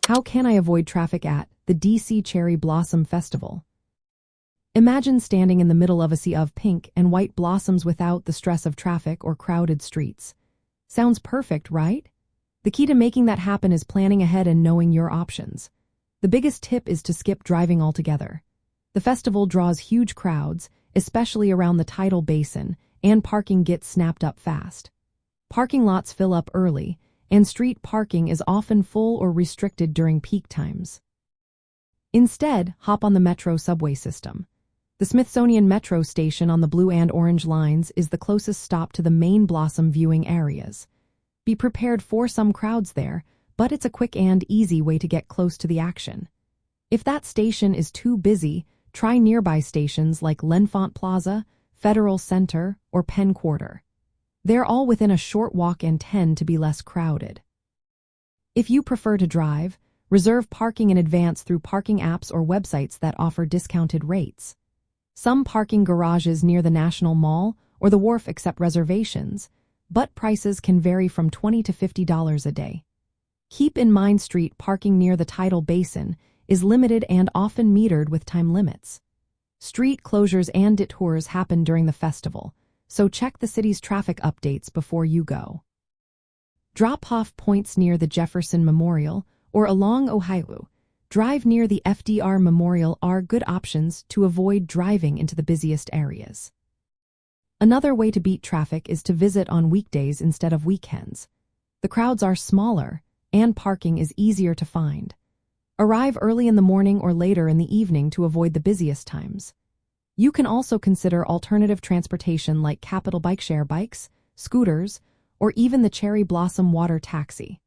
How can I avoid traffic at the DC Cherry Blossom Festival? Imagine standing in the middle of a sea of pink and white blossoms without the stress of traffic or crowded streets. Sounds perfect, right? The key to making that happen is planning ahead and knowing your options. The biggest tip is to skip driving altogether. The festival draws huge crowds, especially around the Tidal Basin, and parking gets snapped up fast. Parking lots fill up early, and street parking is often full or restricted during peak times. Instead, hop on the Metro subway system. The Smithsonian Metro station on the blue and orange lines is the closest stop to the main blossom viewing areas. Be prepared for some crowds there, but it's a quick and easy way to get close to the action. If that station is too busy, try nearby stations like L'Enfant Plaza, Federal Center, or Penn Quarter. They're all within a short walk and tend to be less crowded. If you prefer to drive, reserve parking in advance through parking apps or websites that offer discounted rates. Some parking garages near the National Mall or the wharf accept reservations, but prices can vary from $20 to $50 a day. Keep in mind street parking near the Tidal Basin is limited and often metered with time limits. Street closures and detours happen during the festival, so check the city's traffic updates before you go. Drop-off points near the Jefferson Memorial or along Ohio Drive near the FDR Memorial are good options to avoid driving into the busiest areas. Another way to beat traffic is to visit on weekdays instead of weekends. The crowds are smaller, and parking is easier to find. Arrive early in the morning or later in the evening to avoid the busiest times. You can also consider alternative transportation like Capital Bike Share bikes, scooters, or even the Cherry Blossom Water Taxi.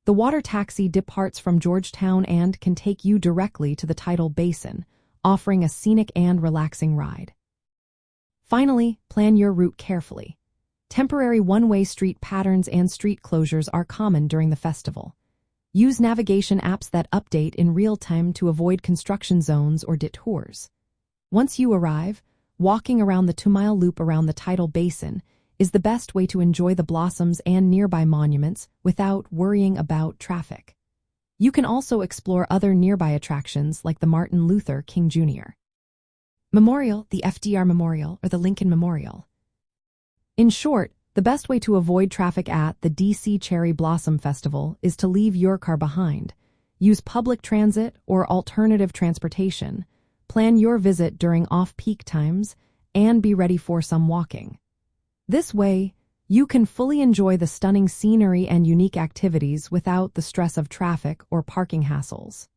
The water taxi departs from Georgetown and can take you directly to the Tidal Basin, offering a scenic and relaxing ride. Finally, plan your route carefully. Temporary one-way street patterns and street closures are common during the festival. Use navigation apps that update in real time to avoid construction zones or detours. Once you arrive, walking around the 2-mile loop around the Tidal Basin is the best way to enjoy the blossoms and nearby monuments without worrying about traffic. You can also explore other nearby attractions like the Martin Luther King Jr. Memorial, the FDR Memorial, or the Lincoln Memorial. In short, the best way to avoid traffic at the DC Cherry Blossom Festival is to leave your car behind. Use public transit or alternative transportation. Plan your visit during off-peak times and be ready for some walking. This way, you can fully enjoy the stunning scenery and unique activities without the stress of traffic or parking hassles.